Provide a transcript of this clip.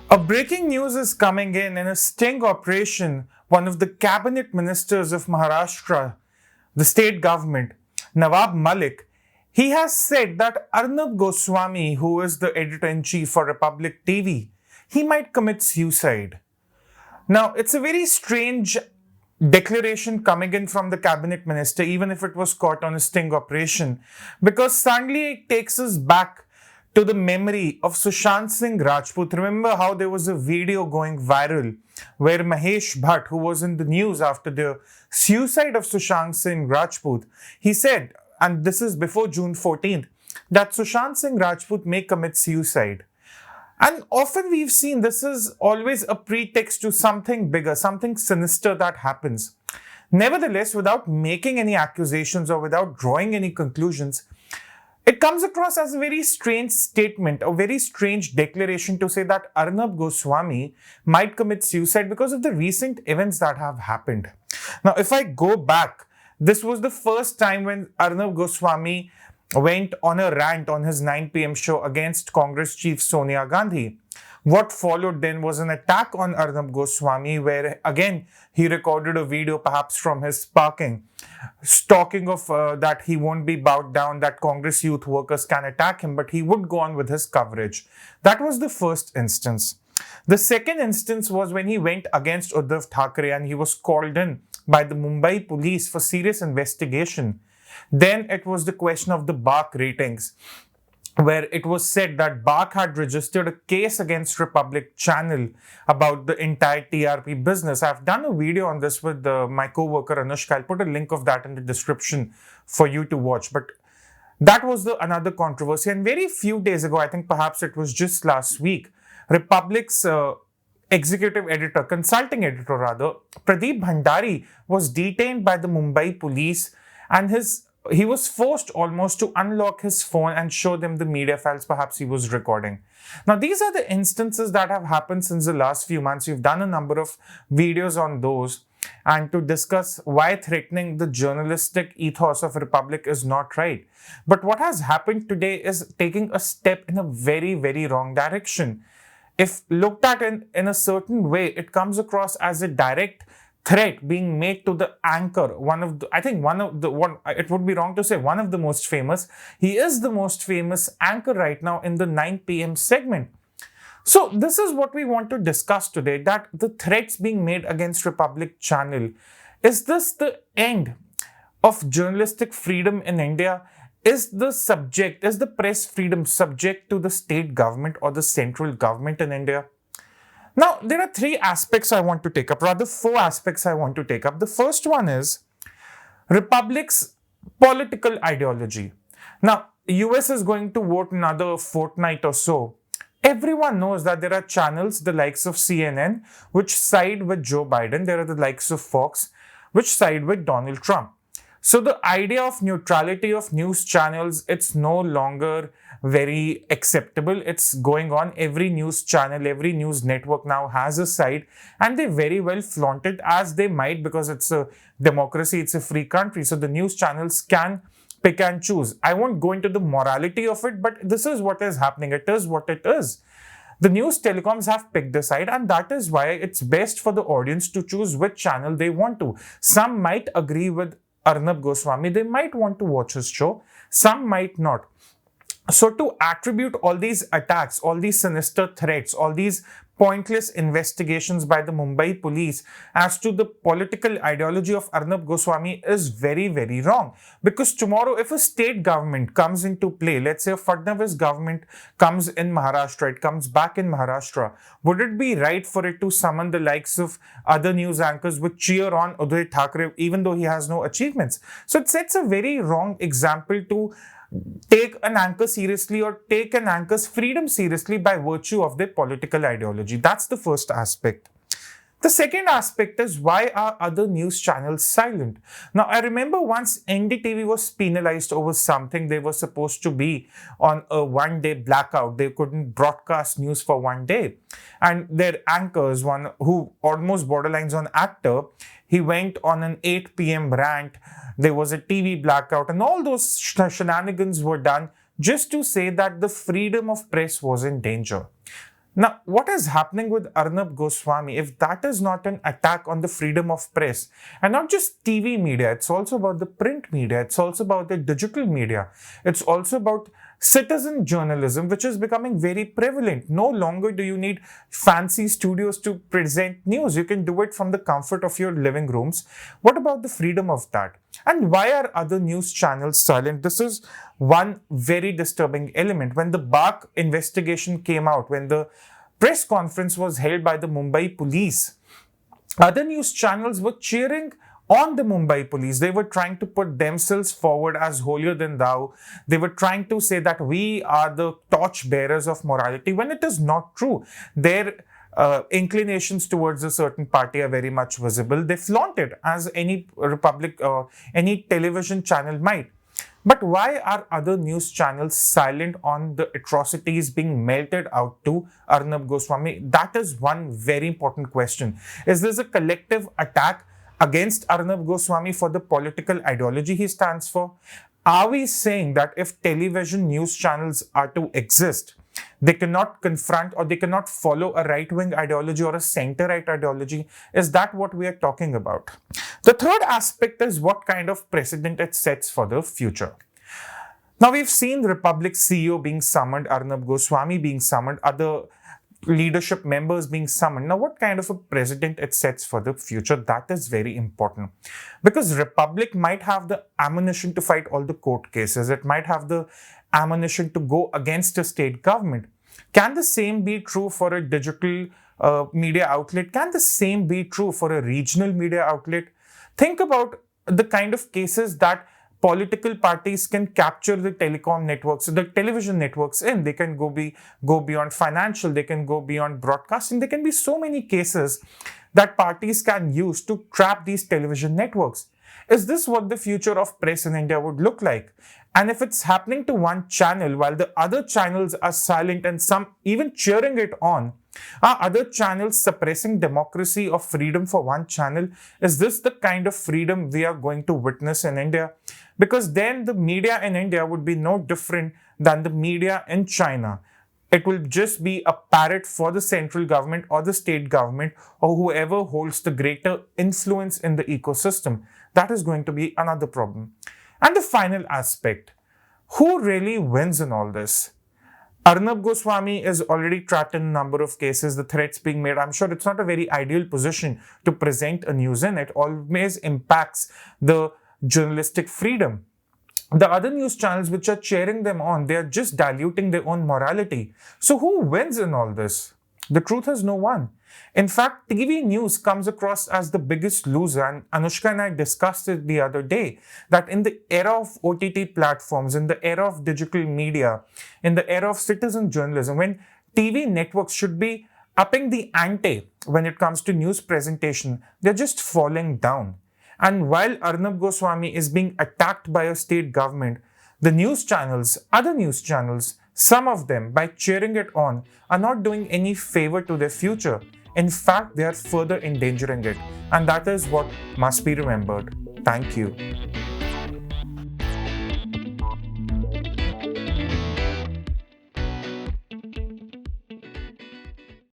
A breaking news is coming in a sting operation. One of the cabinet ministers of Maharashtra, the state government, Nawab Malik, he has said that Arnab Goswami, who is the editor-in-chief for Republic TV, he might commit suicide. Now, it's a very strange declaration coming in from the cabinet minister, even if it was caught on a sting operation, because suddenly it takes us back to the memory of Sushant Singh Rajput. Remember how there was a video going viral where Mahesh Bhatt, who was in the news after the suicide of Sushant Singh Rajput, he said, and this is before June 14th, that Sushant Singh Rajput may commit suicide. And often we've seen this is always a pretext to something bigger, something sinister that happens. Nevertheless, without making any accusations or without drawing any conclusions, it comes across as a very strange statement, a very strange declaration to say that Arnab Goswami might commit suicide because of the recent events that have happened. Now, if I go back, this was the first time when Arnab Goswami went on a rant on his 9 p.m. show against Congress chief Sonia Gandhi. What followed then was an attack on Arnab Goswami, where again he recorded a video, perhaps from his parking, talking of that he won't be bowed down, that Congress youth workers can attack him, but he would go on with his coverage. That was the first instance. The second instance was when he went against Uddhav Thackeray and he was called in by the Mumbai police for serious investigation. Then it was the question of the BARC ratings, where it was said that BARC had registered a case against Republic Channel about the entire TRP business. I've done a video on this with my co-worker Anushka. I'll put a link of that in the description for you to watch. But that was another controversy. And very few days ago, I think perhaps it was just last week, Republic's executive editor, consulting editor rather, Pradeep Bhandari was detained by the Mumbai police, and he was forced almost to unlock his phone and show them the media files perhaps he was recording. Now, these are the instances that have happened since the last few months. We've done a number of videos on those and to discuss why threatening the journalistic ethos of Republic is not right. But what has happened today is taking a step in a very, very wrong direction. If looked at in a certain way, it comes across as a direct threat being made to the anchor, it would be wrong to say one of the most famous. He is the most famous anchor right now in the 9 p.m. segment. So this is what we want to discuss today, that the threats being made against Republic Channel. Is this the end of journalistic freedom in India? Is the press freedom subject to the state government or the central government in India? Now, there are three aspects I want to take up, rather four aspects I want to take up. The first one is Republic's political ideology. Now, US is going to vote another fortnight or so. Everyone knows that there are channels, the likes of CNN, which side with Joe Biden. There are the likes of Fox, which side with Donald Trump. So the idea of neutrality of news channels, it's no longer very acceptable. It's going on. Every news channel, every news network now has a side, and they very well flaunt it as they might, because it's a democracy, it's a free country. So the news channels can pick and choose. I won't go into the morality of it, but this is what is happening. It is what it is. The news telecoms have picked the side, and that is why it's best for the audience to choose which channel they want to. Some might agree with Arnab Goswami. They might want to watch his show. Some might not. So to attribute all these attacks, all these sinister threats, all these pointless investigations by the Mumbai police as to the political ideology of Arnab Goswami is very, very wrong. Because tomorrow, if a state government comes into play, let's say a Fadnavis government comes in Maharashtra, it comes back in Maharashtra, would it be right for it to summon the likes of other news anchors which cheer on Uddhav Thackeray even though he has no achievements? So it sets a very wrong example to take an anchor seriously or take an anchor's freedom seriously by virtue of their political ideology. That's the first aspect. The second aspect is, why are other news channels silent? Now, I remember once NDTV was penalized over something. They were supposed to be on a one-day blackout. They couldn't broadcast news for one day. And their anchors, one who almost borderlines on actor, he went on an 8 p.m. rant. There was a TV blackout, and all those shenanigans were done just to say that the freedom of press was in danger. Now, what is happening with Arnab Goswami, if that is not an attack on the freedom of press, and not just TV media, it's also about the print media, it's also about the digital media, it's also about citizen journalism, which is becoming very prevalent. No longer do you need fancy studios to present news. You can do it from the comfort of your living rooms. What about the freedom of that? And why are other news channels silent? This is one very disturbing element. When the BARC investigation came out, when the press conference was held by the Mumbai police, other news channels were cheering on the Mumbai police. They were trying to put themselves forward as holier than thou. They were trying to say that we are the torch bearers of morality, when it is not true. Their inclinations towards a certain party are very much visible. They flaunt it as any republic or any television channel might. But why are other news channels silent on the atrocities being melted out to Arnab Goswami? That is one very important question. Is this a collective attack against Arnab Goswami for the political ideology he stands for? Are we saying that if television news channels are to exist, they cannot confront or they cannot follow a right-wing ideology or a center-right ideology? Is that what we are talking about? The third aspect is what kind of precedent it sets for the future. Now, we've seen Republic CEO being summoned, Arnab Goswami being summoned, other leadership members being summoned. Now, what kind of a precedent it sets for the future? That is very important, because Republic might have the ammunition to fight all the court cases. It might have the ammunition to go against a state government. Can the same be true for a digital media outlet? Can the same be true for a regional media outlet? Think about the kind of cases that political parties can capture the telecom networks, the television networks in. They can go beyond financial, they can go beyond broadcasting. There can be so many cases that parties can use to trap these television networks. Is this what the future of press in India would look like? And if it's happening to one channel while the other channels are silent and some even cheering it on, are other channels suppressing democracy or freedom for one channel? Is this the kind of freedom we are going to witness in India? Because then the media in India would be no different than the media in China. It will just be a parrot for the central government or the state government or whoever holds the greater influence in the ecosystem. That is going to be another problem. And the final aspect, who really wins in all this? Arnab Goswami is already trapped in a number of cases, the threats being made. I'm sure it's not a very ideal position to present a news in. It always impacts the journalistic freedom. The other news channels which are cheering them on, they are just diluting their own morality. So who wins in all this? The truth is no one. In fact, TV news comes across as the biggest loser, and Anushka and I discussed it the other day, that in the era of OTT platforms, in the era of digital media, in the era of citizen journalism, when TV networks should be upping the ante when it comes to news presentation, they're just falling down. And while Arnab Goswami is being attacked by a state government, the news channels, other news channels, some of them, by cheering it on, are not doing any favor to their future. In fact, they are further endangering it. And that is what must be remembered. Thank you.